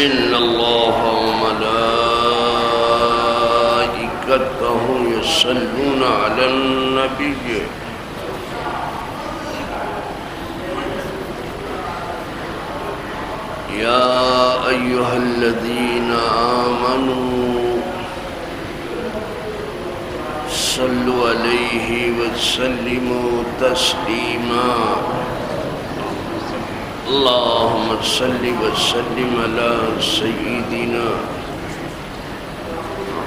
إن الله وملائكته يصلون على النبي يا أيها الذين آمنوا صلوا عليه وسلموا تسليما اللهم صل وسلم على سيدنا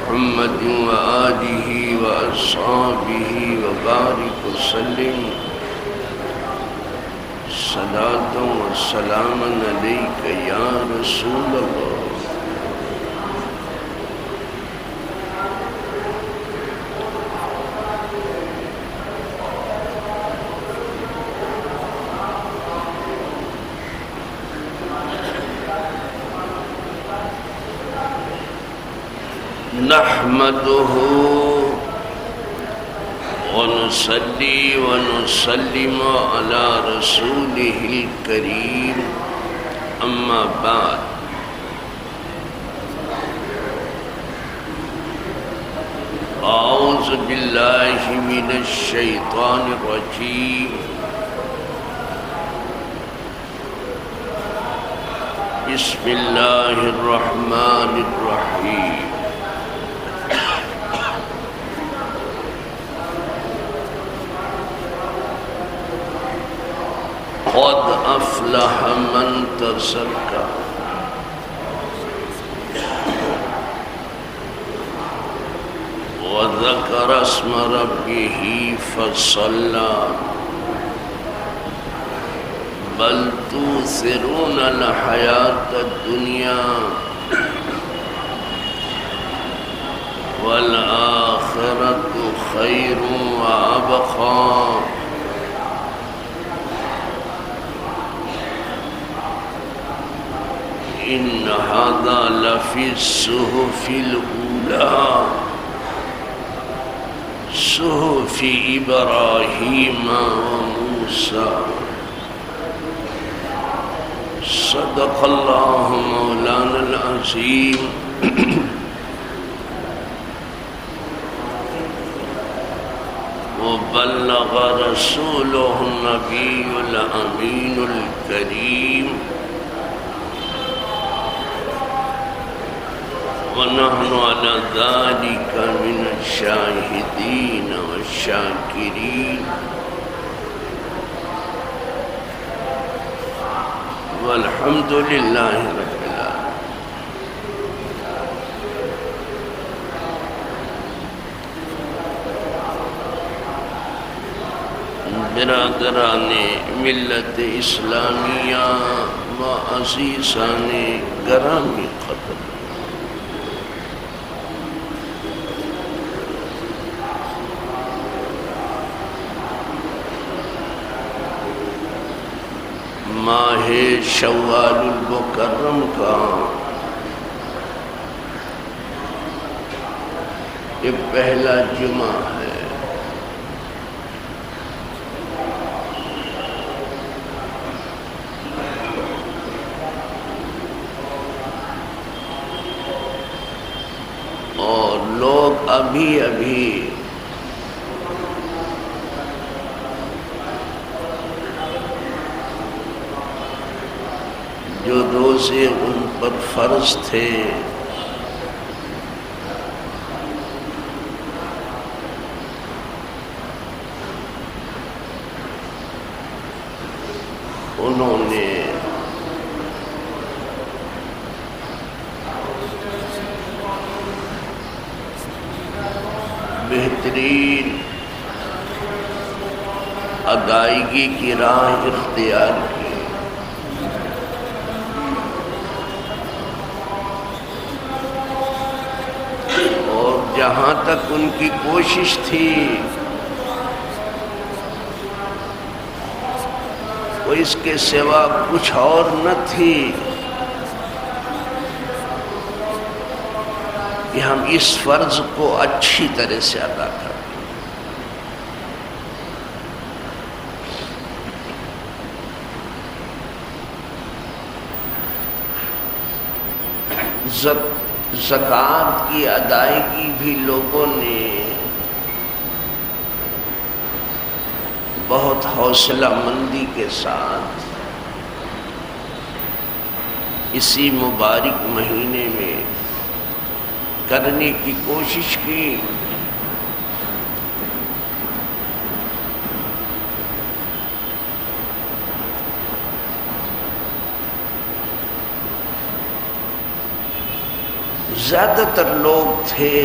محمد وآله وأصحابه وبارك وسلم صلاة وسلاما عليك يا رسول الله نحمده ونصلي ونسلم على رسوله الكريم أما بعد أعوذ بالله من الشيطان الرجيم بسم الله الرحمن الرحيم قد أفلح من تزكى وذكر اسم ربه فصلى بل تؤثرون الحياة الدنيا والآخرة خير وأبقى إن هذا لفي الصحف الأولى صحف إبراهيم وموسى صدق الله مولانا العظيم وبلغ رسوله النبي الأمين الكريم ونحن على ذلك من الشاهدين والشاكرين والحمد لله رب العالمين برادران ملت اسلامیہ و عزیزان گرامی قدر، ماہ شوال المکرم کا یہ پہلا جمعہ ہے۔ اور لوگ ابھی جو روزے ان پر فرض تھے انہوں نے بہترین ادائیگی کی راہ اختیار کی، جہاں تک ان کی کوشش تھی وہ اس کے سوا کچھ اور نہ تھی کہ ہم اس فرض کو اچھی طرح سے ادا کریں۔ زکوٰۃ کی ادائیگی بھی لوگوں نے بہت حوصلہ مندی کے ساتھ اسی مبارک مہینے میں کرنے کی کوشش کی۔ زیادہ تر لوگ تھے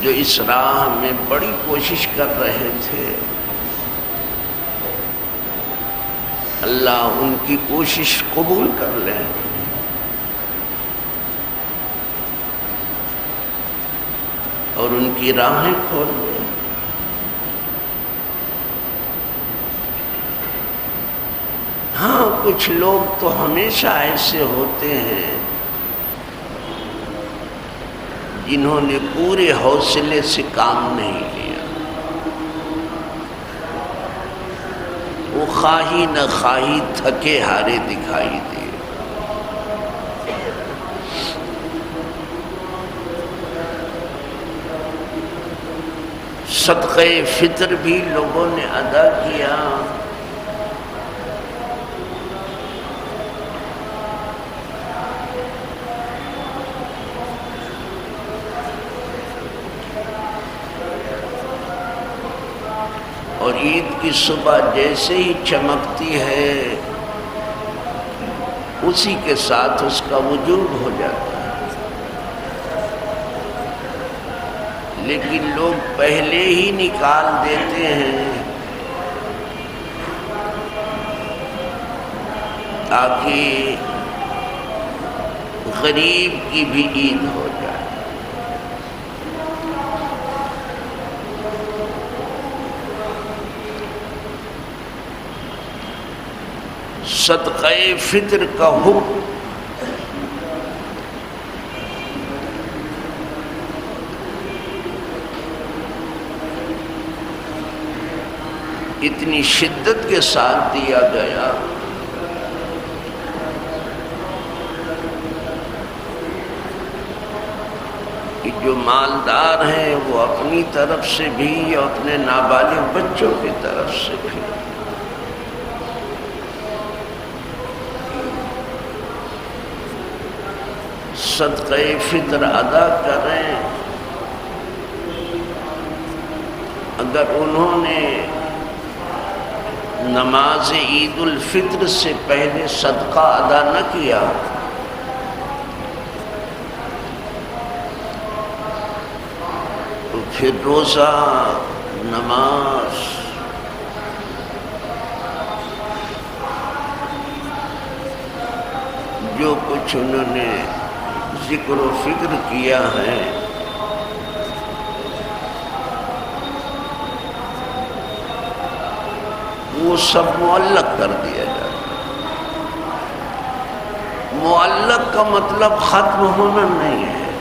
جو اس راہ میں بڑی کوشش کر رہے تھے، اللہ ان کی کوشش قبول کر لے اور ان کی راہیں کھول دے۔ ہاں، کچھ لوگ تو ہمیشہ ایسے ہوتے ہیں جنہوں نے پورے حوصلے سے کام نہیں لیا، وہ خواہی نہ خواہی تھکے ہارے دکھائی دے۔ صدقہ فطر بھی لوگوں نے ادا کیا، اور عید کی صبح جیسے ہی چمکتی ہے اسی کے ساتھ اس کا وجوب ہو جاتا ہے، لیکن لوگ پہلے ہی نکال دیتے ہیں تاکہ غریب کی بھی عید ہو جائے۔ صدقہ فطر کا حکم اتنی شدت کے ساتھ دیا گیا کہ جو مالدار ہیں وہ اپنی طرف سے بھی اور اپنے نابالغ بچوں کی طرف سے بھی صدقہ فطر ادا کریں۔ اگر انہوں نے نماز عید الفطر سے پہلے صدقہ ادا نہ کیا تو پھر روزہ، نماز، جو کچھ انہوں نے ذکر و فکر کیا ہے وہ سب معلق کر دیا جاتا ہے۔ معلق کا مطلب ختم ہونا نہیں ہے،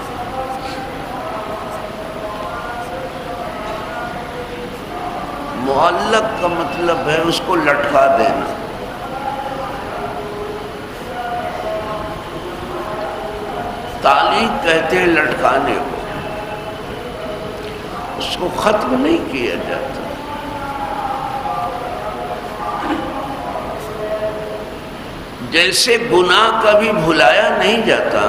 معلق کا مطلب ہے اس کو لٹکا دینا۔ تعلیق کہتے ہیں لٹکانے کو، اس کو ختم نہیں کیا جاتا۔ جیسے گناہ کبھی بھلایا نہیں جاتا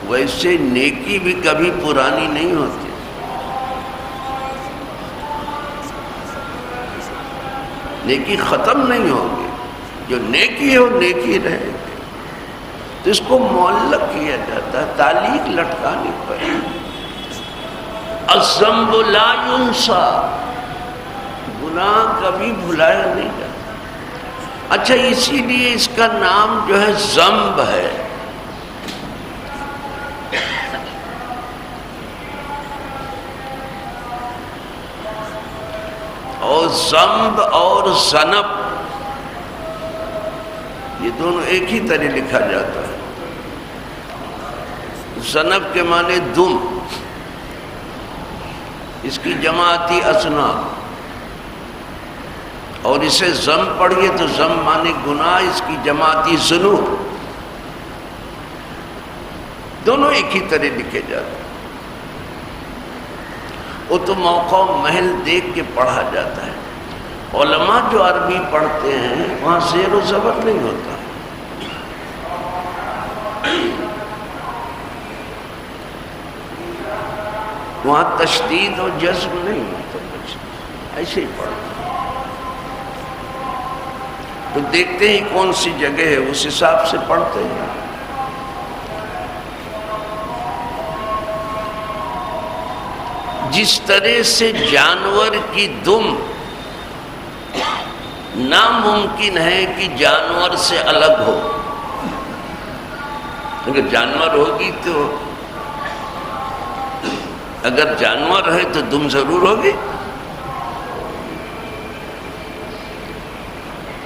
ویسے نیکی بھی کبھی پرانی نہیں ہوتی۔ نیکی ختم نہیں ہوگی، جو نیکی ہے وہ نیکی رہے گی، تو اس کو معلق کیا جاتا ہے، تعلیق لٹکانے پر۔ الذنب لا ينسى، گناہ کبھی بھلایا نہیں جاتا۔ اچھا، اسی لیے اس کا نام جو ہے ذنب ہے۔ اور ذنب اور ذنب یہ دونوں ایک ہی طرح لکھا جاتا ہے۔ ذنب کے معنی دم، اس کی جمع آتی اذناب، اور اسے ضم پڑھیے تو ضم مانے گناہ، اس کی جماعتی ذنوب، دونوں ایک ہی طرح لکھے جاتے ہیں۔ وہ تو موقع محل دیکھ کے پڑھا جاتا ہے۔ علماء جو عربی پڑھتے ہیں وہاں زیر و زبر نہیں ہوتا، وہاں تشدید و جزم نہیں ہوتا، ایسے ہی پڑھتے ہیں۔ تو دیکھتے ہی کون سی جگہ ہے اس حساب سے پڑھتے ہیں۔ جس طرح سے جانور کی دم ناممکن ہے کہ جانور سے الگ ہو، اگر جانور ہوگی تو اگر جانور ہے تو دم ضرور ہوگی۔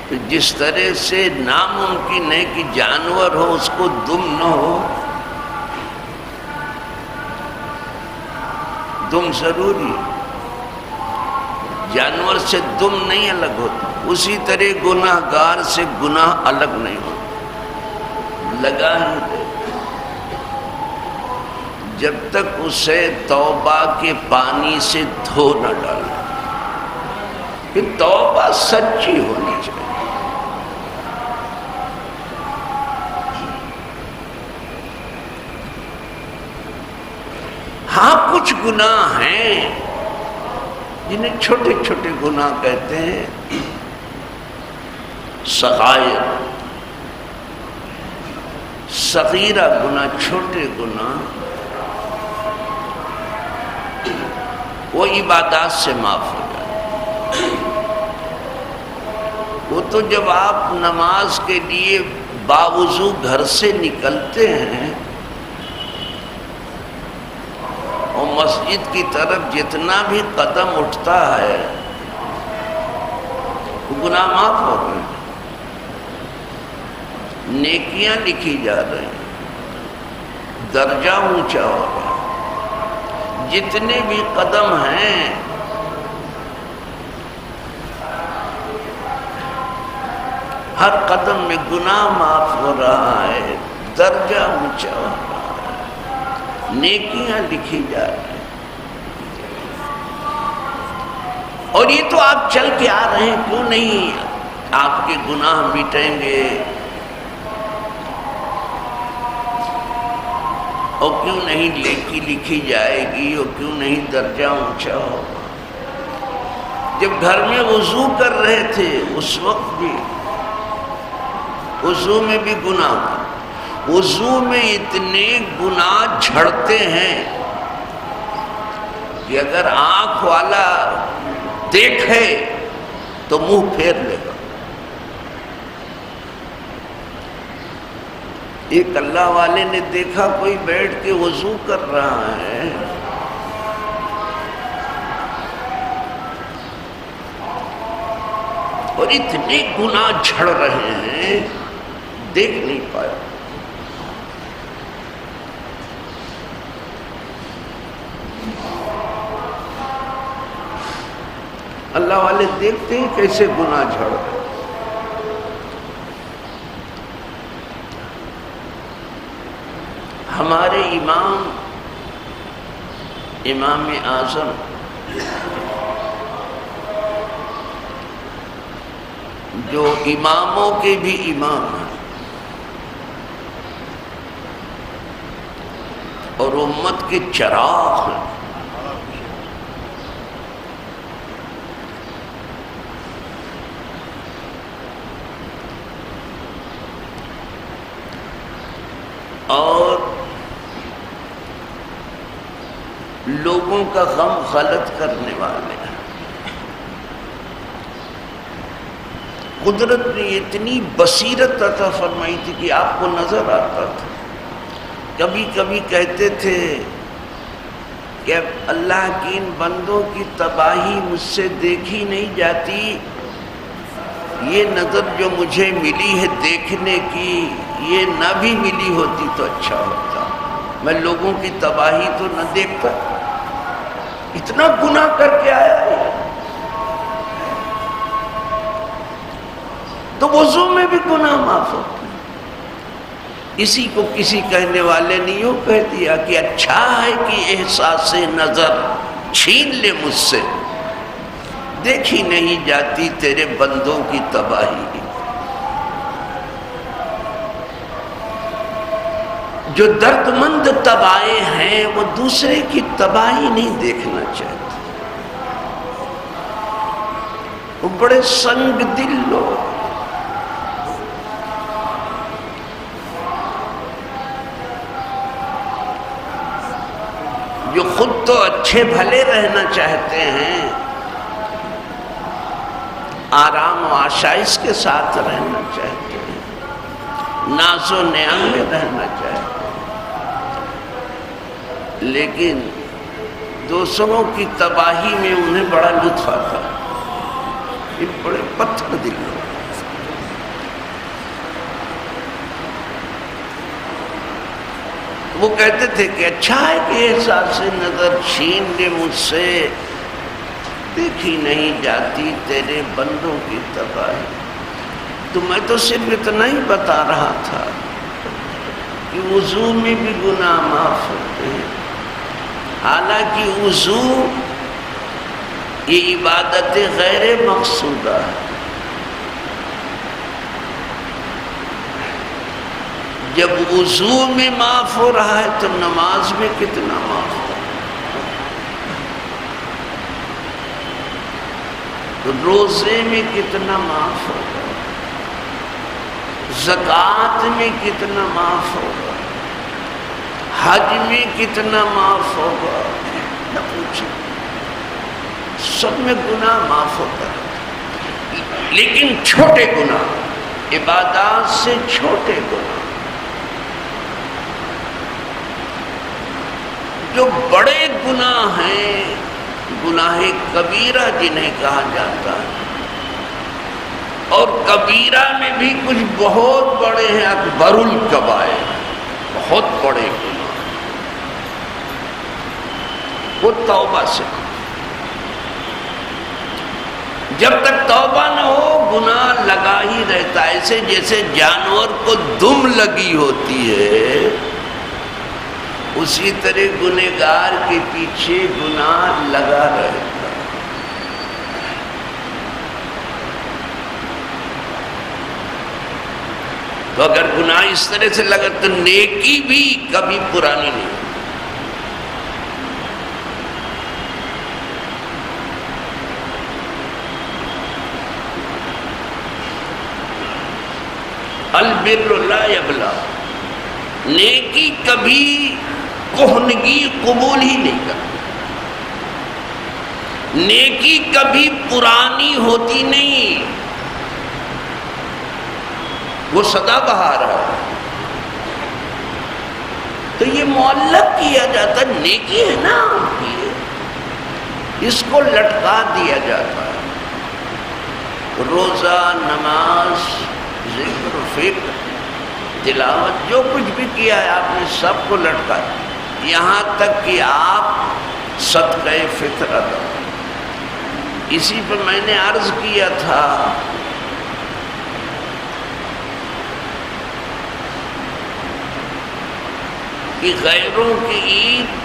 تو جس طرح سے ناممکن ہے کہ جانور ہو اس کو دم نہ ہو، دم ضروری، جانور سے دم نہیں الگ ہوتا، اسی طرح گناہ گار سے گناہ الگ نہیں ہوتا، لگا ہی رہے جب تک اسے توبہ کے پانی سے دھو نہ ڈالے، کہ توبہ سچی ہونی چاہیے۔ ہاں کچھ گناہ ہیں جنہیں چھوٹے چھوٹے گناہ کہتے ہیں، صغائر، صغیرہ گناہ، چھوٹے گناہ، وہ عبادات سے معاف ہو جائے۔ وہ تو جب آپ نماز کے لیے باوضو گھر سے نکلتے ہیں اور مسجد کی طرف جتنا بھی قدم اٹھتا ہے وہ گناہ معاف ہو گئے، نیکیاں لکھی جا رہی ہیں، درجہ اونچا ہو رہا ہے۔ جتنے بھی قدم ہیں ہر قدم میں گناہ معاف ہو رہا ہے، درجہ اونچا ہو رہا ہے، نیکیاں لکھی جا رہی ہیں۔ اور یہ تو آپ چل کے آ رہے ہیں، کیوں نہیں آپ کے گناہ مٹیں گے، اور کیوں نہیں نیکی لکھی جائے گی، اور کیوں نہیں درجہ اونچا ہوگا۔ جب گھر میں وضو کر رہے تھے اس وقت بھی وضو میں بھی گناہ، وضو میں اتنے گناہ جھڑتے ہیں کہ اگر آنکھ والا دیکھے تو منہ پھیر لے گا۔ ایک اللہ والے نے دیکھا کوئی بیٹھ کے وضو کر رہا ہے، اور اتنے گناہ جھڑ رہے ہیں دیکھ نہیں پایا۔ اللہ والے دیکھتے ہیں کیسے گناہ جھڑ رہے ہیں۔ ہمارے امام اعظم جو اماموں کے بھی امام ہیں اور امت کے چراغ ہیں، اور لوگوں کا غم غلط کرنے والے ہیں۔ قدرت نے اتنی بصیرت عطا فرمائی تھی کہ آپ کو نظر آتا تھا۔ کبھی کبھی کہتے تھے کہ اللہ کی ان بندوں کی تباہی مجھ سے دیکھی نہیں جاتی، یہ نظر جو مجھے ملی ہے دیکھنے کی، یہ نہ بھی ملی ہوتی تو اچھا ہوتا، میں لوگوں کی تباہی تو نہ دیکھتا، اتنا گناہ کر کے آیا ہے۔ تو وضو میں بھی گناہ معاف ہوتے ہیں۔ اسی کو کسی کہنے والے نے یوں کہہ دیا کہ اچھا ہے کہ احساس نظر چھین لے مجھ سے، دیکھی نہیں جاتی تیرے بندوں کی تباہی۔ جو درد مند تباہے ہیں وہ دوسرے کی تباہی نہیں دیکھنا چاہتے، وہ بڑے سنگ دل لوگ، جو خود تو اچھے بھلے رہنا چاہتے ہیں، آرام و آشائش کے ساتھ رہنا چاہتے ہیں، ناز و نعم میں رہنا چاہتے ہیں، لیکن دوسروں کی تباہی میں انہیں بڑا لطف آتا ہے۔ یہ بڑے پتھر دل لوگ۔ وہ کہتے تھے کہ اچھا ہے کہ احساس نظر چھین لے مجھ سے، دیکھی نہیں جاتی تیرے بندوں کی تباہی۔ تو میں تو صرف اتنا ہی بتا رہا تھا کہ وضو میں بھی گناہ معاف ہوتے ہیں، حالانکہ وضو یہ عبادت غیر مقصودہ ہے۔ جب وضو میں معاف ہو رہا ہے تو نماز میں کتنا معاف ہو، روزے میں کتنا معاف ہوگا، زکوٰۃ میں کتنا معاف ہوگا، حج میں کتنا معاف ہوگا، نہ پوچھیں، سب میں گناہ معاف ہوتا ہے، لیکن چھوٹے گناہ، عبادات سے چھوٹے گناہ، جو بڑے گناہ ہیں، گناہ کبیرہ جنہیں کہا جاتا ہے، اور کبیرہ میں بھی کچھ بہت بڑے ہیں، اکبر الکبائر، بہت بڑے گناہ، وہ توبہ سے، جب تک توبہ نہ ہو گناہ لگا ہی رہتا ہے، ایسے جیسے جانور کو دم لگی ہوتی ہے، اسی طرح گنہگار کے پیچھے گناہ لگا رہتا ہے۔ تو اگر گناہ اس طرح سے لگا تو نیکی بھی کبھی پرانی نہیں۔ البر لا یبلا، نیکی کبھی کہنگی قبول ہی نہیں کرتی، نیکی کبھی پرانی ہوتی نہیں، وہ سدا بہار ہے۔ تو یہ معلق کیا جاتا، نیکی ہے نا آپ کی، اس کو لٹکا دیا جاتا ہے، روزہ، نماز، ذکر، فکر، تلاوت، جو کچھ بھی کیا ہے آپ نے سب کو لٹکا دیا، یہاں تک کہ آپ صدقہ فطر ادا۔ اسی پر میں نے عرض کیا تھا کہ غیروں کی عید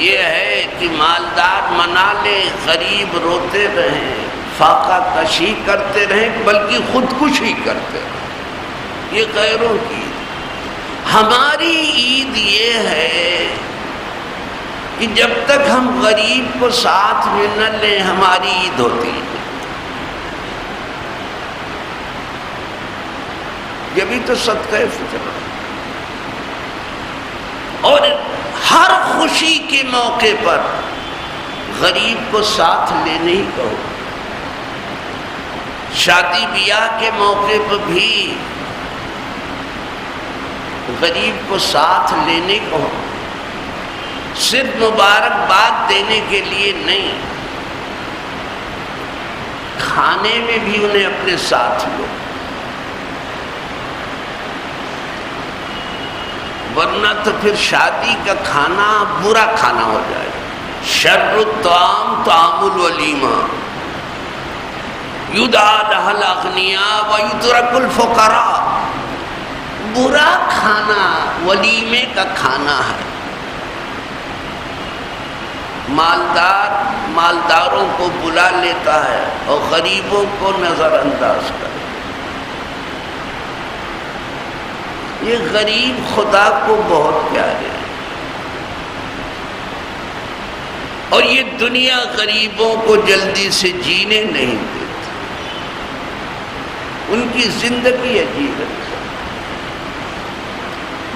یہ ہے کہ مالدار منا لے، غریب روتے رہیں، فاقہ کشی کرتے رہیں، بلکہ خودکشی کرتے رہیں، یہ غیروں کی عید۔ ہماری عید یہ ہے کہ جب تک ہم غریب کو ساتھ میں نہ لیں ہماری عید ہوتی ہے، یہ بھی تو صدقہ فطر ہے۔ اور ہر خوشی کے موقع پر غریب کو ساتھ لینے ہی کہو، شادی بیاہ کے موقع پر بھی غریب کو ساتھ لینے کو، صرف مبارکباد دینے کے لیے نہیں، کھانے میں بھی انہیں اپنے ساتھ لو، ورنہ تو پھر شادی کا کھانا برا کھانا ہو جائے گا۔ شر الطعام طعام الولیمہ، یدعا لها الاغنیاء ویترک الفقراء، برا کھانا ولیمے کا کھانا ہے۔ مالدار مالداروں کو بلا لیتا ہے اور غریبوں کو نظر انداز کرتا ہے۔ یہ غریب خدا کو بہت پیارے ہیں، اور یہ دنیا غریبوں کو جلدی سے جینے نہیں دیتی، ان کی زندگی عجیب ہے۔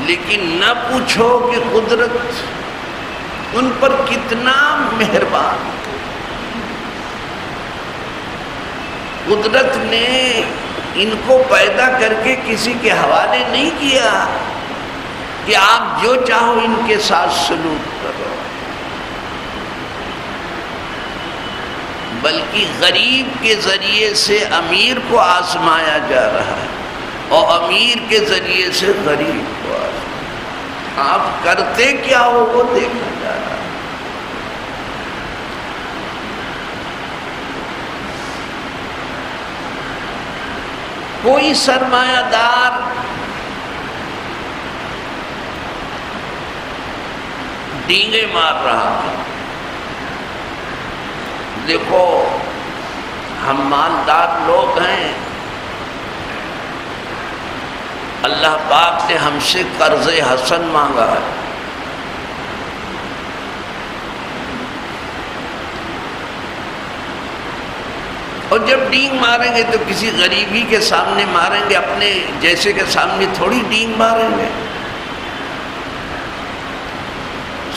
لیکن نہ پوچھو کہ قدرت ان پر کتنا مہربان۔ قدرت نے ان کو پیدا کر کے کسی کے حوالے نہیں کیا کہ آپ جو چاہو ان کے ساتھ سلوک کرو، بلکہ غریب کے ذریعے سے امیر کو آزمایا جا رہا ہے اور امیر کے ذریعے سے غریب کو آزمایا۔ آپ کرتے کیا ہو وہ دیکھا جا رہا ہے۔ کوئی سرمایہ دار ڈینگے مار رہا تھا، دیکھو ہم مالدار لوگ ہیں، اللہ پاک نے ہم سے قرض حسن مانگا ہے، اور جب ڈینگ ماریں گے تو کسی غریبی کے سامنے ماریں گے، اپنے جیسے کے سامنے تھوڑی ڈینگ ماریں گے۔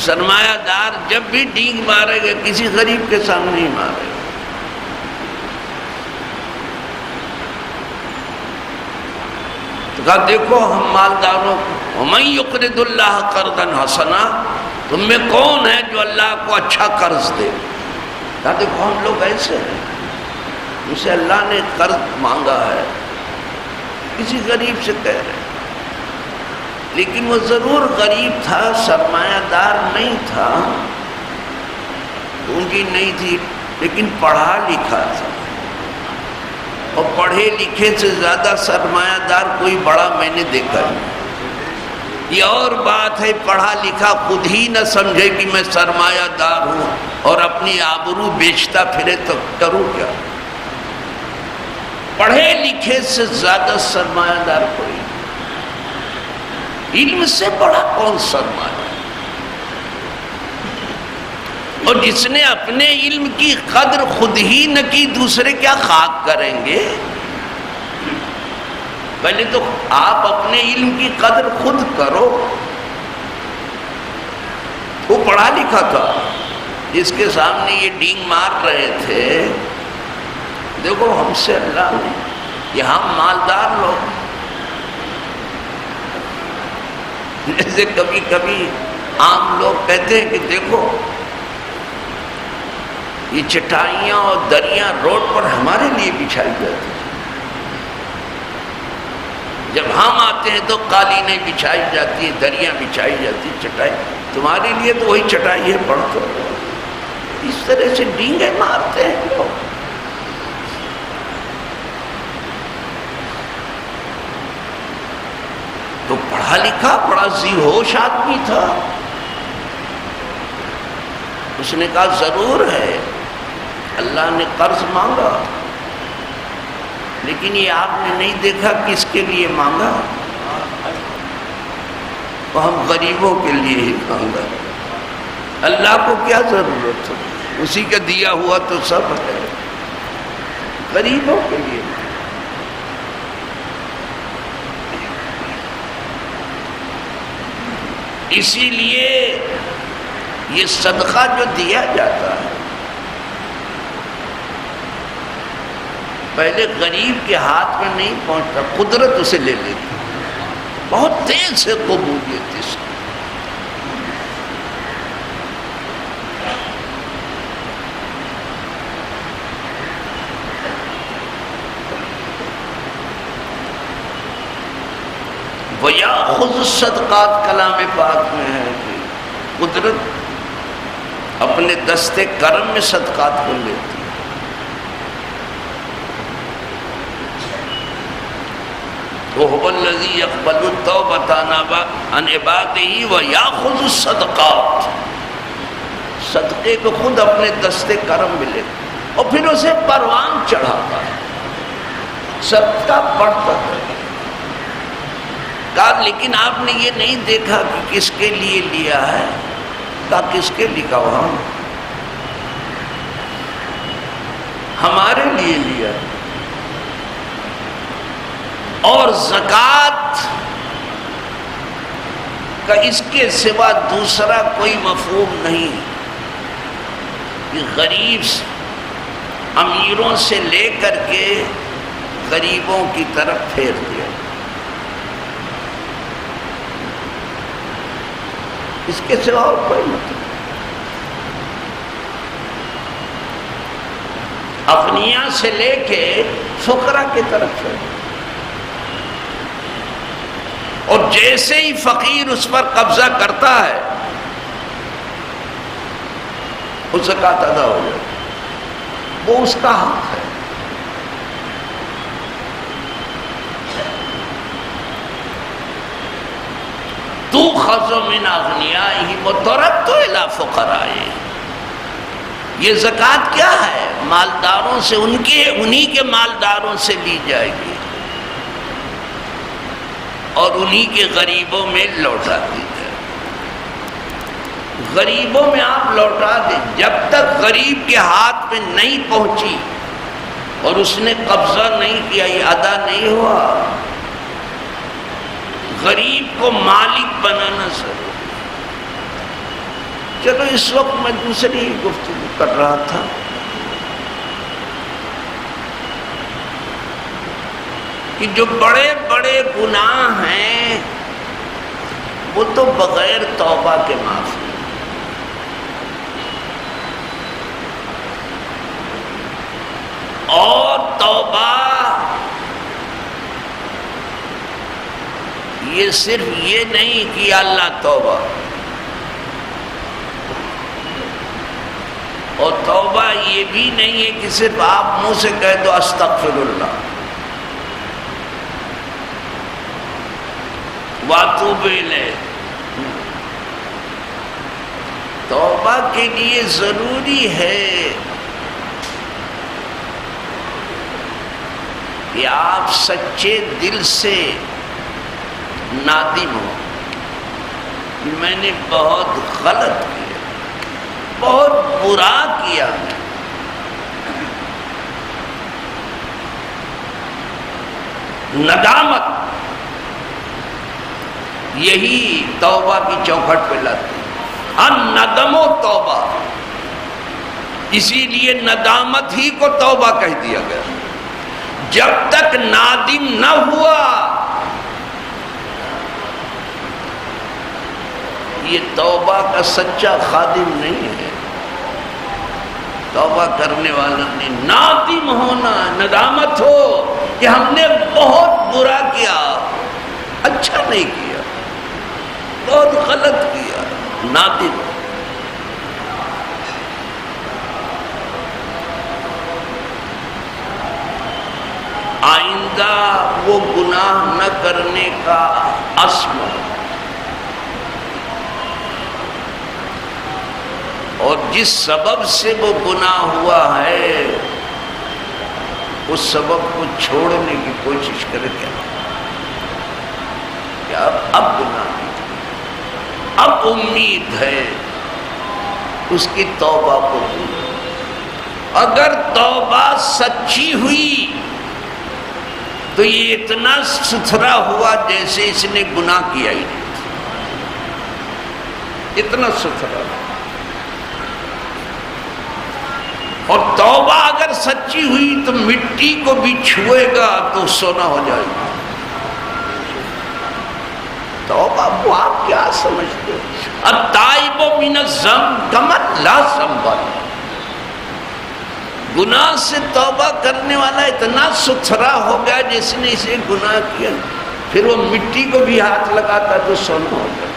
سرمایہ دار جب بھی ڈینگ مارے گا کسی غریب کے سامنے ہی مارے گا۔ تو کہا دیکھو ہم مالداروں کو، وَمَن يُقْرِضُ اللَّهَ قَرْضًا حَسَنًا، تم میں کون ہے جو اللہ کو اچھا قرض دے؟ کہا دیکھو ہم لوگ ایسے ہیں، اسے اللہ نے قرض مانگا ہے، کسی غریب سے کہہ رہے ہیں، لیکن وہ ضرور غریب تھا، سرمایہ دار نہیں تھا، پونجی نہیں تھی، لیکن پڑھا لکھا تھا، اور پڑھے لکھے سے زیادہ سرمایہ دار کوئی بڑا میں نے دیکھا نہیں۔ یہ اور بات ہے پڑھا لکھا خود ہی نہ سمجھے کہ میں سرمایہ دار ہوں اور اپنی آبرو بیچتا پھرے تو کروں کیا؟ پڑھے لکھے سے زیادہ سرمایہ دار کوئی، علم سے بڑا کون سرمایہ؟ اور جس نے اپنے علم کی قدر خود ہی نہ کی، دوسرے کیا خاک کریں گے؟ پہلے تو آپ اپنے علم کی قدر خود کرو۔ وہ پڑھا لکھا تھا، جس کے سامنے یہ ڈینگ مار رہے تھے، دیکھو ہم سے اللہ نے، یہ ہم مالدار لوگ، جیسے کبھی کبھی عام لوگ کہتے ہیں کہ دیکھو یہ چٹائیاں اور دریاں روڈ پر ہمارے لیے بچھائی جاتی ہیں، جب ہم آتے ہیں تو قالینیں بچھائی جاتی ہیں، دریاں بچھائی جاتی ہیں، چٹائی تمہارے لیے تو وہی چٹائی ہے، پڑھ تو اس طرح سے ڈینگے مارتے ہیں لوگ۔ تو پڑھا لکھا بڑا ذی ہوش آدمی تھا، اس نے کہا ضرور ہے اللہ نے قرض مانگا، لیکن یہ آپ نے نہیں دیکھا کس کے لیے مانگا؟ تو ہم غریبوں کے لیے ہی مانگا، اللہ کو کیا ضرورت ہے، اسی کا دیا ہوا تو سب ہے، غریبوں کے لیے۔ اسی لیے یہ صدقہ جو دیا جاتا ہے پہلے غریب کے ہاتھ میں نہیں پہنچتا، قدرت اسے لے لیتی، بہت تیز سے قبولیت اس کی۔ وَيَأْخُذُ الصَّدْقَاتِ کلام پاک میں ہے کہ قدرت اپنے دستے کرم میں صدقات کو لیتی ہے۔ وَهُوَ الَّذِي يَقْبَلُ التَّوْبَةَ عَنْ عِبَادِهِ وَيَأْخُذُ الصَّدَقَاتِ، صدقے کو خود اپنے دستے کرم ملے اور پھر اسے پروان چڑھاتا ہے، صدقہ بڑھتا ہے۔ کہا لیکن آپ نے یہ نہیں دیکھا کہ کس کے لیے لیا ہے؟ کہا کس کے لیے؟ کہا وہاں ہمارے لیے لیا ہے۔ اور زکوٰۃ کا اس کے سوا دوسرا کوئی مفہوم نہیں کہ غریب امیروں سے لے کر کے غریبوں کی طرف پھیر دیا، اس کے سوا اور کوئی مطلب۔ اغنیاء سے لے کے فقراء کی طرف پھیر دیا، اور جیسے ہی فقیر اس پر قبضہ کرتا ہے اس زکوٰۃ ادا ہو جائے، وہ اس کا حق ہے۔ تُؤْخَذُ مِنْ أَغْنِيَائِهِمْ وَتُرَدُّ إِلَىٰ فُقَرَائِهِمْ، یہ زکوٰۃ کیا ہے؟ مالداروں سے، انہی کے مالداروں سے لی جائے گی اور انہی کے غریبوں میں لوٹا دی جائے۔ غریبوں میں آپ لوٹا دیں، جب تک غریب کے ہاتھ میں نہیں پہنچی اور اس نے قبضہ نہیں کیا، یہ ادا نہیں ہوا۔ غریب کو مالک بنانا ضروری۔ چلو اس وقت میں دوسری گفتگو کر رہا تھا، کہ جو بڑے بڑے گناہ ہیں وہ تو بغیر توبہ کے معاف ہیں، اور توبہ یہ صرف یہ نہیں کہ یا اللہ توبہ، اور توبہ یہ بھی نہیں ہے کہ صرف آپ منہ سے کہہ دو استغفر اللہ واتوب الیہ۔ توبہ کے لیے ضروری ہے کہ آپ سچے دل سے نادم ہو کہ میں نے بہت غلط کیا، بہت برا کیا۔ ندامت یہی توبہ کی چوکھٹ پہ لاتی ہے، الندم و توبہ، اسی لیے ندامت ہی کو توبہ کہہ دیا گیا۔ جب تک نادم نہ ہوا یہ توبہ کا سچا خادم نہیں ہے۔ توبہ کرنے والا نے نادم ہونا، ندامت ہو کہ ہم نے بہت برا کیا، اچھا نہیں کیا، بہت غلط کیا، نادم۔ آئندہ وہ گناہ نہ کرنے کا عزم، اور جس سبب سے وہ گناہ ہوا ہے اس سبب کو چھوڑنے کی کوشش کرے، کیا اب گناہ نہیں، اب امید ہے اس کی توبہ کو۔ اگر توبہ سچی ہوئی تو یہ اتنا ستھرا ہوا جیسے اس نے گناہ کیا ہی نہیں، اتنا ستھرا۔ اور توبہ اگر سچی ہوئی تو مٹی کو بھی چھوئے گا تو سونا ہو جائے گا۔ توبہ کو آپ کیا سمجھتے ہیں؟ التائب من الذنب کمن لا ذنب لہ، گناہ سے توبہ کرنے والا اتنا ستھرا ہو گیا جس نے اسے گناہ کیا، پھر وہ مٹی کو بھی ہاتھ لگاتا تو سونا ہو جائے۔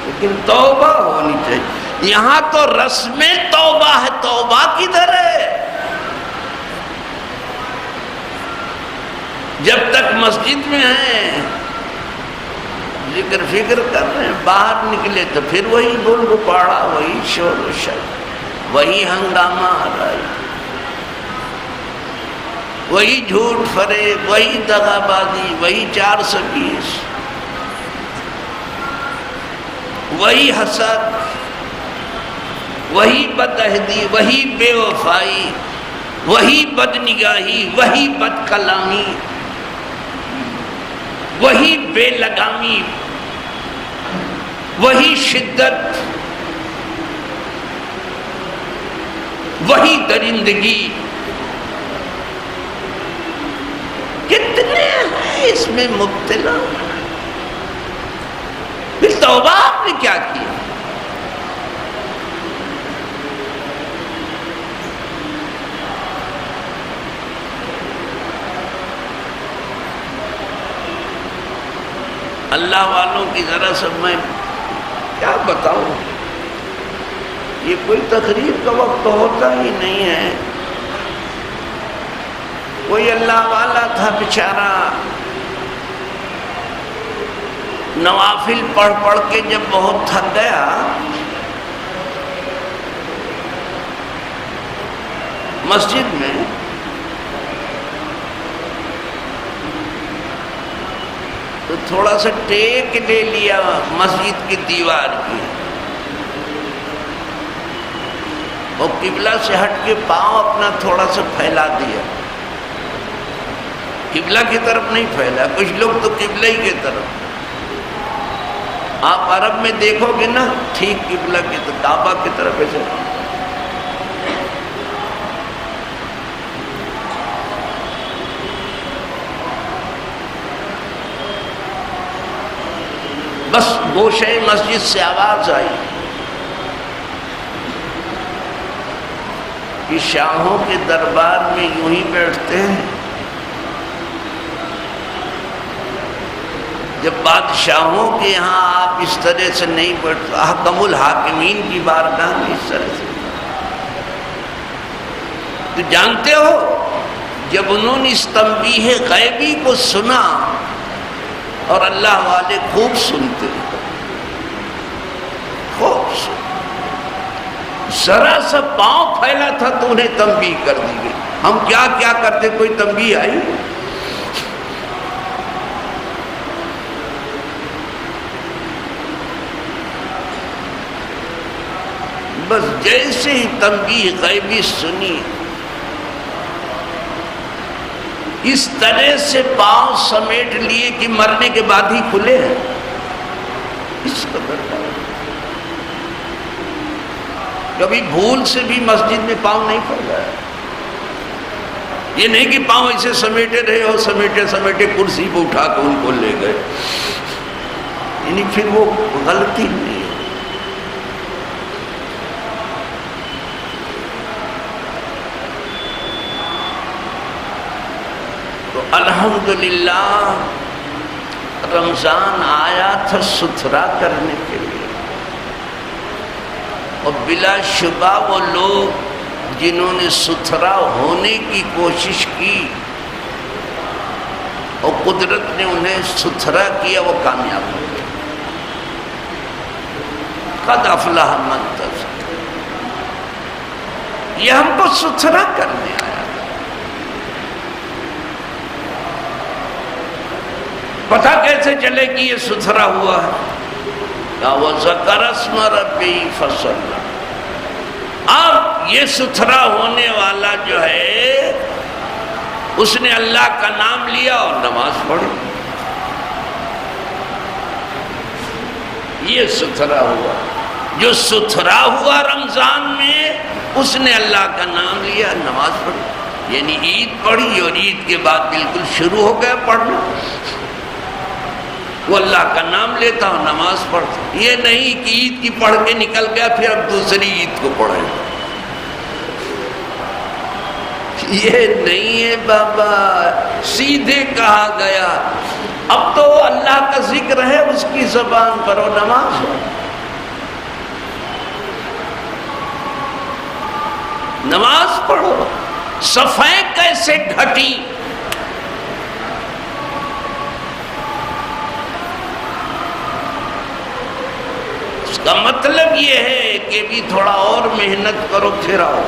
لیکن توبہ ہونی چاہیے۔ یہاں تو رسم توبہ ہے، توبہ کدھر ہے؟ جب تک مسجد میں ہیں ذکر فکر کر رہے ہیں، باہر نکلے تو پھر وہی بول گپاڑا، وہی شور و شر، وہی ہنگامہ آ رہا ہے، وہی جھوٹ فریب، وہی دغا بازی، وہی 420، وہی حسد، وہی بدعہدی، وہی بے وفائی، وہی بد نگاہی، وہی بد کلامی، وہی بے لگامی، وہی شدت، وہی درندگی، کتنے ہیں اس میں مبتلا۔ پھر توبہ آپ نے کیا کیا؟ اللہ والوں کی ذرا سب میں کیا بتاؤں، یہ کوئی تقریر کا وقت تو ہوتا ہی نہیں ہے۔ کوئی اللہ والا تھا بیچارہ، نوافل پڑھ پڑھ کے جب بہت تھک گیا مسجد میں، تو تھوڑا سا ٹیک لے لیا مسجد کی دیوار کی، اور قبلہ سے ہٹ کے پاؤں اپنا تھوڑا سا پھیلا دیا، قبلہ کی طرف نہیں پھیلا، کچھ لوگ تو قبلہ ہی کی طرف۔ آپ عرب میں دیکھو گے نا، ٹھیک قبلہ کی طرف، کعبہ کی طرف ایسے۔ بس گوشے مسجد سے آواز آئی کہ شاہوں کے دربار میں یوں ہی بیٹھتے ہیں، جب بادشاہوں کے یہاں آپ اس طرح سے نہیں بیٹھتے، حکم الحاکمین کی بارگاہ میں اس طرح سے۔ تو جانتے ہو جب انہوں نے اس تنبیہ غیبی کو سنا، اور اللہ والے خوب سنتے ہیں، خوب سنتے، ذرا سا پاؤں پھیلا تھا تو انہیں تنبیہ کر دی گئی۔ ہم کیا کیا کرتے، کوئی تنبیہ آئی؟ بس جیسے ہی تنبیہ غیبی سنی، اس طرح سے پاؤں سمیٹ لیے کہ مرنے کے بعد ہی کھلے ہیں، اس قدر کا۔ کبھی بھول سے بھی مسجد میں پاؤں نہیں پھیلایا، یہ نہیں کہ پاؤں ایسے سمیٹے رہے اور سمیٹے سمیٹے کرسی پہ اٹھا کے ان کو لے گئے، یعنی پھر وہ غلطی نہیں ہے۔ تو الحمدللہ رمضان آیا تھا ستھرا کرنے کے لیے، اور بلا شبہ وہ لوگ جنہوں نے ستھرا ہونے کی کوشش کی اور قدرت نے انہیں ستھرا کیا، وہ کامیاب ہو گئے۔ قد افلح من تزکیٰ، یہ ہم کو ستھرا کرنے آیا۔ پتہ کیسے چلے کہ یہ ستھرا ہوا ہے؟ وَذَكَرَ اسْمَ رَبِّهِ فَصَلَّى، اب یہ ستھرا ہونے والا جو ہے اس نے اللہ کا نام لیا اور نماز پڑھی، یہ ستھرا ہوا۔ جو ستھرا ہوا رمضان میں، اس نے اللہ کا نام لیا، نماز پڑھی، یعنی عید پڑھی، اور عید کے بعد بالکل شروع ہو گیا پڑھنا، وہ اللہ کا نام لیتا اور نماز پڑھتا۔ یہ نہیں کہ عید کی پڑھ کے نکل گیا پھر اب دوسری عید کو پڑھے، یہ نہیں ہے بابا، سیدھے کہا گیا اب تو اللہ کا ذکر ہے اس کی زبان پر، اور نماز ہو، نماز پڑھو۔ صفائیں کیسے گھٹی؟ کا مطلب یہ ہے کہ بھی تھوڑا اور محنت کرو، پھر آؤ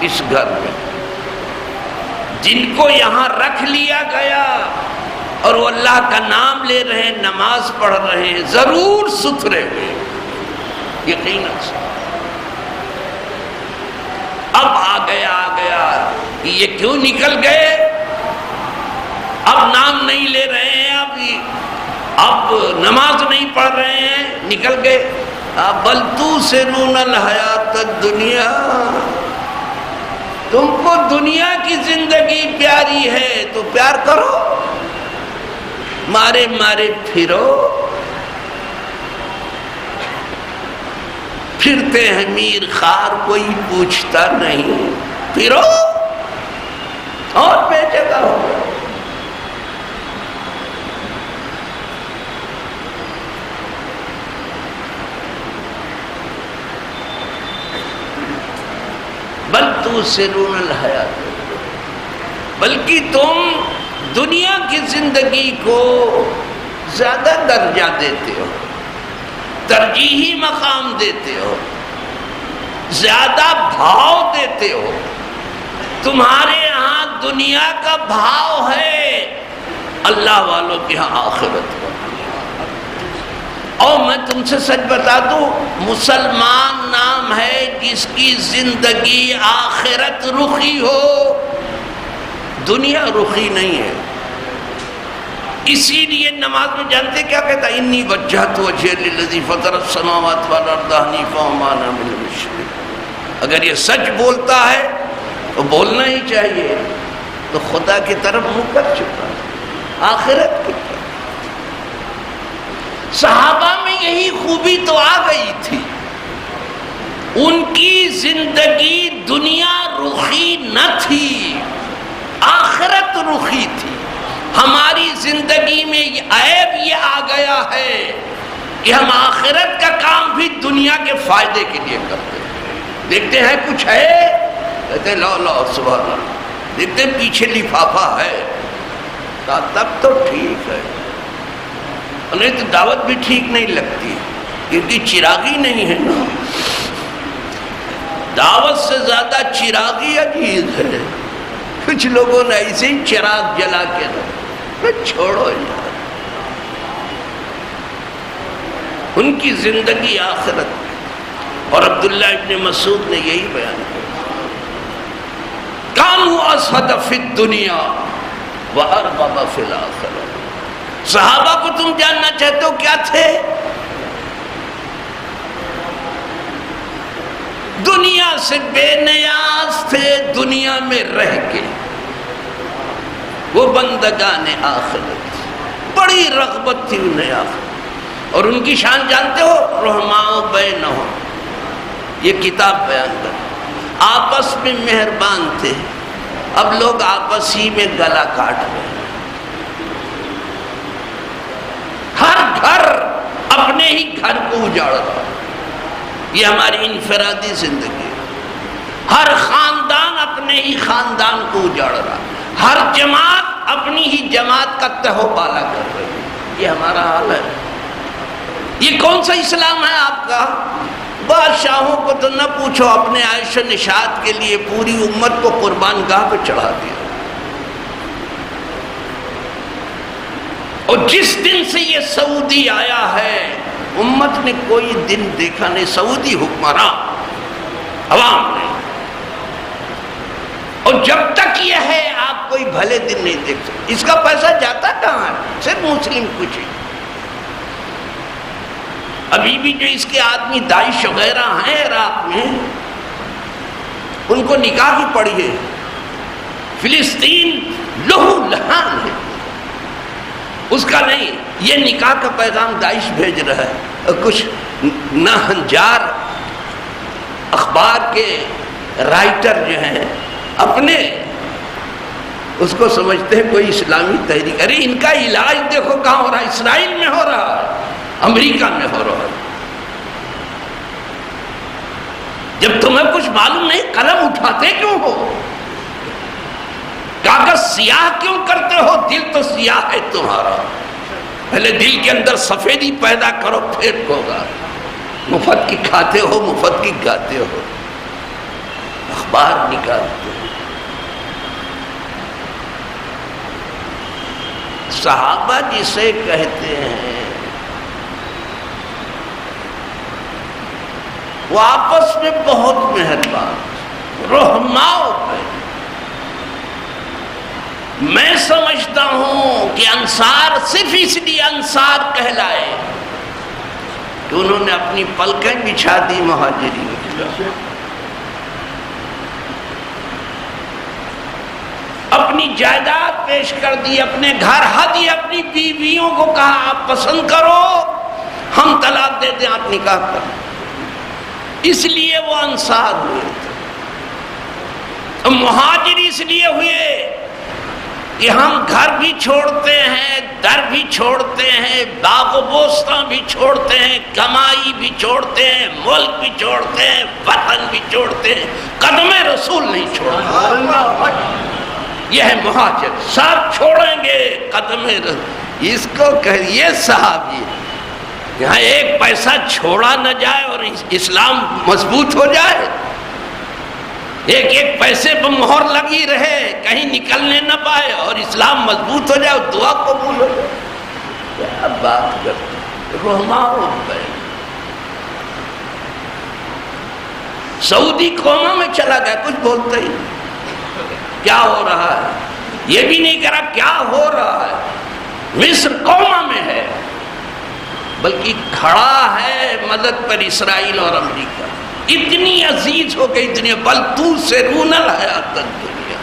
اس گھر میں۔ جن کو یہاں رکھ لیا گیا اور وہ اللہ کا نام لے رہے ہیں، نماز پڑھ رہے ہیں، ضرور ستھرے ہوئے، یقیناً سے۔ اب آ گیا یہ کیوں نکل گئے؟ اب نام نہیں لے رہے ہیں، اب نماز نہیں پڑھ رہے ہیں، نکل گئے۔ بل تؤثرون الحیات الدنیا، تم کو دنیا کی زندگی پیاری ہے تو پیار کرو، مارے مارے پھرو، پھرتے ہیں میر خار کوئی پوچھتا نہیں، پھرو اور بے جگہ ہو گئے۔ بل تؤثرون الحیات، بلکہ تم دنیا کی زندگی کو زیادہ درجہ دیتے ہو، ترجیحی مقام دیتے ہو، زیادہ بھاؤ دیتے ہو۔ تمہارے ہاں دنیا کا بھاؤ ہے، اللہ والوں کے ہاں آخرت کا۔ اور میں تم سے سچ بتا دوں، مسلمان نام ہے جس کی زندگی آخرت رخی ہو، دنیا رخی نہیں ہے۔ اسی لیے نماز میں جانتے کیا کہتا ہے؟ انی وجہت وجہی للذی فطر السماوات والارض حنیفا وما انا من المشرکین۔ اگر یہ سچ بولتا ہے تو بولنا ہی چاہیے، تو خدا کی طرف منہ کر چکا، آخرت کی طرف۔ صحابہ میں یہی خوبی تو آ گئی تھی، ان کی زندگی دنیا رخی نہ تھی، آخرت رخی تھی۔ ہماری زندگی میں عیب یہ آ گیا ہے کہ ہم آخرت کا کام بھی دنیا کے فائدے کے لیے کرتے ہیں۔ دیکھتے ہیں کچھ ہے، کہتے ہیں لو لو سبحان اللہ، دیکھتے ہیں پیچھے لفافہ ہے، تب تو ٹھیک ہے، نہیں تو دعوت بھی ٹھیک نہیں لگتی، کیونکہ چراغی نہیں ہے نا۔ دعوت سے زیادہ چراغی عزیز ہے۔ کچھ لوگوں نے ایسے ہی چراغ جلا کے چھوڑو یار، ان کی زندگی آخرت۔ اور عبداللہ ابن مسعود نے یہی بیان کیا، کانوا اسعد فی الدنیا وارغب فی الآخرہ۔ صحابہ کو تم جاننا چاہتے ہو کیا تھے؟ دنیا سے بے نیاز تھے، دنیا میں رہ کے وہ بندگان آخرت، بڑی رغبت تھی انہیں آخرت۔ اور ان کی شان جانتے ہو؟ رحماء بینہم، یہ کتاب بیان کر، آپس میں مہربان تھے۔ اب لوگ آپس ہی میں گلا کاٹ رہے ہیں، ہر گھر اپنے ہی گھر کو اجاڑ رہا ہے۔ یہ ہماری انفرادی زندگی ہے، ہر خاندان اپنے ہی خاندان کو اجاڑ رہا ہے، ہر جماعت اپنی ہی جماعت کا تہو بالا کر رہی ہے۔ یہ ہمارا حال ہے۔ یہ کون سا اسلام ہے آپ کا؟ بادشاہوں کو تو نہ پوچھو، اپنے عیش و نشاط کے لیے پوری امت کو قربان گاہ پہ چڑھا دیا۔ اور جس دن سے یہ سعودی آیا ہے، امت نے کوئی دن دیکھا نہیں، سعودی حکمران، عوام نے۔ اور جب تک یہ ہے آپ کوئی بھلے دن نہیں دیکھ سکتے۔ اس کا پیسہ جاتا کہاں ہے؟ صرف مسلم کچھ ہی۔ ابھی بھی جو اس کے آدمی داعش وغیرہ ہیں عراق میں، ان کو نکاح ہی پڑھیے، فلسطین لہو لہان ہے، اس کا نہیں۔ یہ نکاح کا پیغام داعش بھیج رہا ہے، اور کچھ ناہنجار اخبار کے رائٹر جو ہیں اپنے اس کو سمجھتے ہیں کوئی اسلامی تحریک۔ ارے ان کا علاج دیکھو کہاں ہو رہا ہے، اسرائیل میں ہو رہا ہے، امریکہ میں ہو رہا ہے۔ جب تمہیں کچھ معلوم نہیں، قلم اٹھاتے کیوں ہو؟ کاغذ سیاہ کیوں کرتے ہو؟ دل تو سیاہ ہے تمہارا، پہلے دل کے اندر سفیدی پیدا کرو پھر ہوگا۔ مفت کی کھاتے ہو، مفت کی گاتے ہو، اخبار نکالتے ہو۔ صحابہ جسے کہتے ہیں وہ آپس میں بہت مہربان، رحماء ہے۔ میں سمجھتا ہوں کہ انصار صرف اس لیے انصار کہلائے کہ انہوں نے اپنی پلکیں بچھا دی مہاجرین کی، اپنی جائیداد پیش کر دی، اپنے گھر ہدیے اپنی بیویوں کو کہا آپ پسند کرو، ہم طلاق دیتے ہیں، آپ نکاح کرو۔ اس لیے وہ انصار ہوئے تھے۔ مہاجر اس لیے ہوئے کہ ہم گھر بھی چھوڑتے ہیں، در بھی چھوڑتے ہیں، باغ و بوستان بھی چھوڑتے ہیں، کمائی بھی چھوڑتے ہیں، ملک بھی چھوڑتے ہیں، وطن بھی چھوڑتے ہیں، قدم رسول نہیں چھوڑتے۔ یہ ہے مہاجر، سب چھوڑیں گے قدم رسول۔ اس کو کہیے صحابی، یہاں ایک پیسہ چھوڑا نہ جائے اور اسلام مضبوط ہو جائے، ایک ایک پیسے پر مہر لگی رہے، کہیں نکلنے نہ پائے اور اسلام مضبوط ہو جائے، دعا قبول ہو جائے۔ کیا بات کرتے رحماء بھائی۔ سعودی قوموں میں چلا گیا، کچھ بولتا ہی نہیں، کیا ہو رہا ہے یہ بھی نہیں کرا، کیا ہو رہا ہے۔ مصر قومہ میں ہے، بلکہ کھڑا ہے مدد پر اسرائیل اور امریکہ، اتنی عزیز ہو گئی اتنی، بل تو سے رون الحیات الدنیا،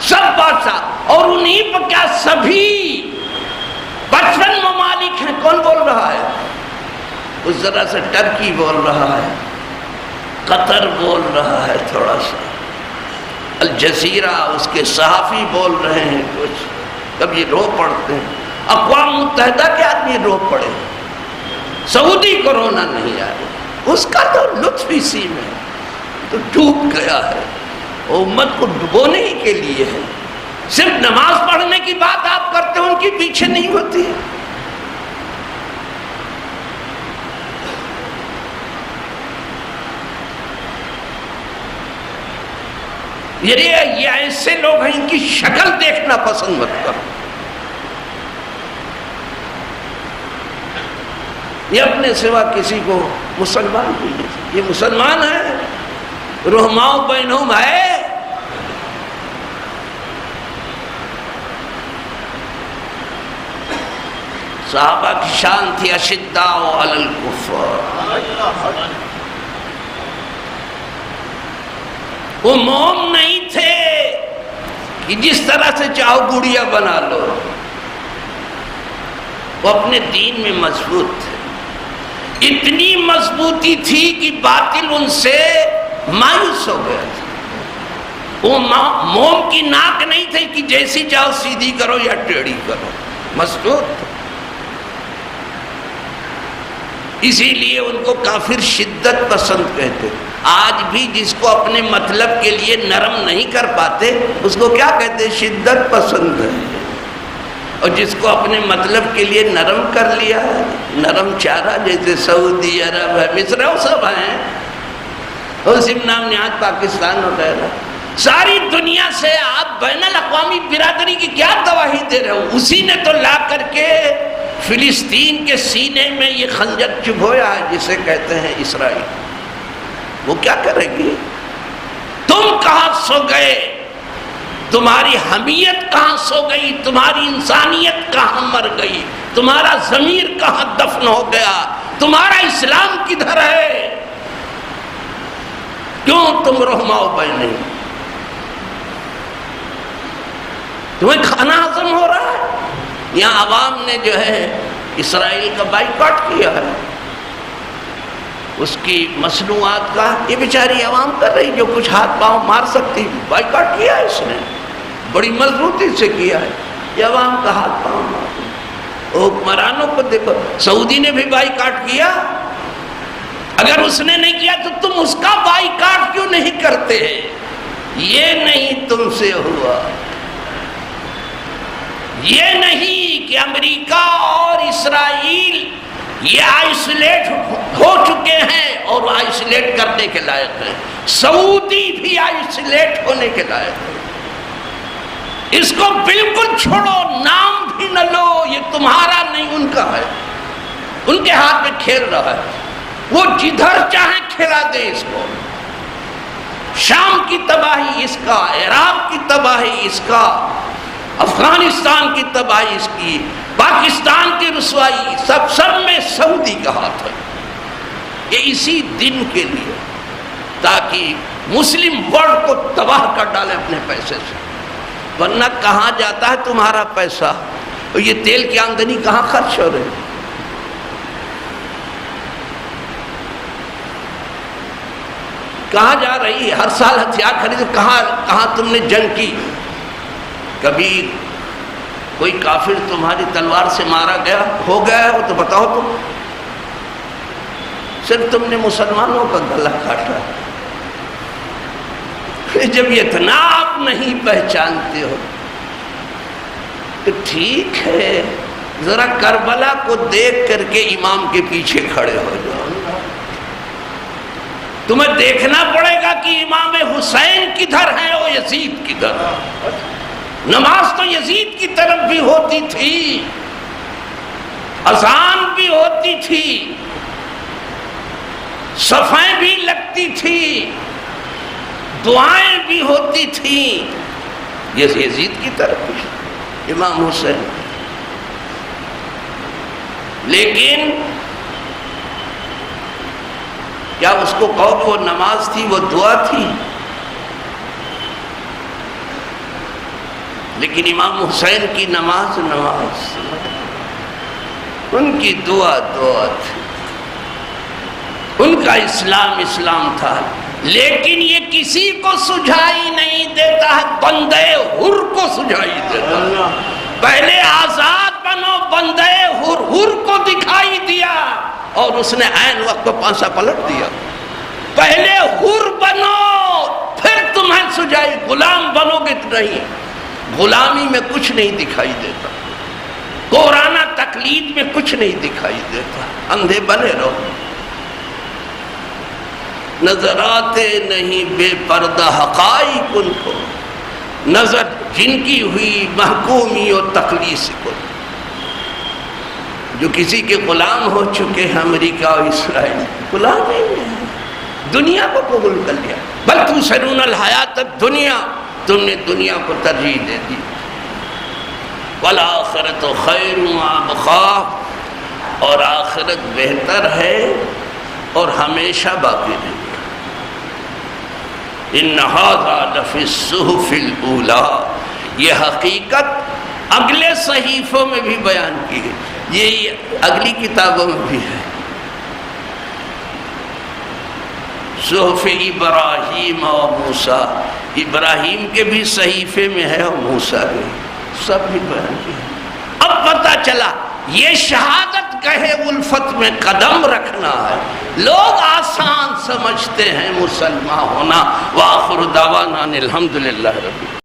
سب بادشاہ، اور انہی پر کیا سبھی 55 ممالک ہیں۔ کون بول رہا ہے؟ اس ذرا سے ٹرکی بول رہا ہے، قطر بول رہا ہے، تھوڑا سا الجزیرہ اس کے صحافی بول رہے ہیں، کچھ کبھی رو پڑتے ہیں، اقوام متحدہ کے آدمی رو پڑے، سعودی کو رونا نہیں آئے، اس کا تو لطف اسی میں تو ڈوب گیا ہے، وہ امت کو ڈبونے ہی کے لیے ہے۔ صرف نماز پڑھنے کی بات آپ کرتے ہیں، ان کی پیچھے نہیں ہوتی ہے۔ یہ ایسے لوگ ہیں، ان کی شکل دیکھنا پسند مت کرو، یہ اپنے سوا کسی کو مسلمان نہیں، یہ مسلمان ہے، رحماء بینہم ہے۔ صحابہ کی شان تھی اشداء علی الکفار، وہ موم نہیں تھے کہ جس طرح سے چاہو گڑیا بنا لو، وہ اپنے دین میں مضبوط تھے، اتنی مضبوطی تھی کہ باطل ان سے مایوس ہو گیا تھا۔ وہ موم کی ناک نہیں تھے کہ جیسی چاہو سیدھی کرو یا ٹیڑھی کرو، مضبوط تھا۔ اسی لیے ان کو کافر شدت پسند کہتے۔ آج بھی جس کو اپنے مطلب کے لیے نرم نہیں کر پاتے اس کو کیا کہتے؟ شدت پسند ہے، اور جس کو اپنے مطلب کے لیے نرم کر لیا ہے، نرم چارہ، جیسے سعودی عرب ہے، مصر، وہ سب ہیں، اور سمنام نیاد پاکستان وغیرہ، ساری دنیا سے آپ بین الاقوامی برادری کی کیا گواہی دے رہے ہو؟ اسی نے تو لا کر کے فلسطین کے سینے میں یہ خنجر چبھویا ہے جسے کہتے ہیں اسرائیل۔ وہ کیا کرے گی؟ تم کہاں سو گئے؟ تمہاری حمیت کہاں سو گئی؟ تمہاری انسانیت کہاں مر گئی؟ تمہارا ضمیر کہاں دفن ہو گیا؟ تمہارا اسلام کدھر ہے؟ کیوں تم رحماء بین؟ تمہیں کھانا ہضم ہو رہا ہے؟ یہاں عوام نے جو ہے اسرائیل کا بائیکاٹ کیا ہے، اس کی مصنوعات کا، یہ بیچاری عوام کر رہی جو کچھ ہاتھ پاؤں مار سکتی، بائیکاٹ کیا ہے اس نے، بڑی مضبوطی سے کیا ہے، یہ عوام کا ہاتھ پاؤں مار۔ حکمرانوں کو دیکھو، سعودی نے بھی بائیکاٹ کیا، اگر اس نے نہیں کیا تو تم اس کا بائیکاٹ کیوں نہیں کرتے؟ یہ نہیں تم سے ہوا، یہ نہیں کہ امریکہ اور اسرائیل یہ آئسولیٹ ہو چکے ہیں اور آئسولیٹ کرنے کے لائق ہیں. سعودی بھی آئسولیٹ ہونے کے لائق ہے. اس کو بالکل چھوڑو، نام بھی نہ لو، یہ تمہارا نہیں ان کا ہے. ان کے ہاتھ میں کھیل رہا ہے، وہ جدھر چاہیں کھلا دے اس کو. شام کی تباہی اس کا، عراق کی تباہی اس کا، افغانستان کی تباہی اس کی، پاکستان کی رسوائی، سب میں سعودی کا ہاتھ ہے. یہ اسی دن کے لیے، تاکہ مسلم ورلڈ کو تباہ کر ڈالے اپنے پیسے سے. ورنہ کہاں جاتا ہے تمہارا پیسہ؟ اور یہ تیل کی آمدنی کہاں خرچ ہو رہی؟ کہاں جا رہی ہے؟ ہر سال ہتھیار خریدو. کہاں تم نے جنگ کی؟ کبھی کوئی کافر تمہاری تلوار سے مارا گیا ہو گیا ہے وہ تو بتاؤ تم. صرف تم نے مسلمانوں کا گلا کاٹا. جب یہ اتنا آپ نہیں پہچانتے ہو تو ٹھیک ہے، ذرا کربلا کو دیکھ کر کے امام کے پیچھے کھڑے ہو جاؤ. تمہیں دیکھنا پڑے گا کہ امام حسین کدھر ہے اور یزید کدھر ہے. نماز تو یزید کی طرف بھی ہوتی تھی، اذان بھی ہوتی تھی، صفیں بھی لگتی تھی، دعائیں بھی ہوتی تھیں. یہ یزید کی طرف بھی، امام حسین. لیکن کیا اس کو کہو کہ وہ نماز تھی، وہ دعا تھی؟ لیکن امام حسین کی نماز ان کی دعا تھی، ان کا اسلام تھا. لیکن یہ کسی کو سجھائی نہیں دیتا ہے، بندے حر کو سجھائی دیتا ہے. پہلے آزاد بنو، بندے حر کو دکھائی دیا اور اس نے عین وقت کو پانسا پلٹ دیا. پہلے حر بنو پھر تمہیں سجائی. غلام بنو گے تو نہیں، غلامی میں کچھ نہیں دکھائی دیتا، قرآن تقلید میں کچھ نہیں دکھائی دیتا. اندھے بنے رہو. نظر آتے نہیں بے پردہ حقائق ان کو، نظر جن کی ہوئی محکومی اور تقلیص کو. جو کسی کے غلام ہو چکے ہیں، امریکہ اور اسرائیل، غلام ہی نہیں، دنیا کو قبول کر لیا. بل تؤثرون الحیات الدنیا، تم نے دنیا کو ترجیح دے دی. والآخرۃ خیر وابقیٰ، اور آخرت بہتر ہے اور ہمیشہ باقی رہے گی. ان ھذا لفی الصحف الاولی، یہ حقیقت اگلے صحیفوں میں بھی بیان کی ہے، یہ اگلی کتابوں میں بھی ہے. صحف ابراہیم و موسیٰ، ابراہیم کے بھی صحیفے میں ہے اور موسیٰ کے، سب بھی بیان کی ہے. اب پتہ چلا یہ شہادت گہے الفت میں قدم رکھنا ہے. لوگ آسان سمجھتے ہیں مسلمان ہونا. وآخر دعوانا الحمدللہ رب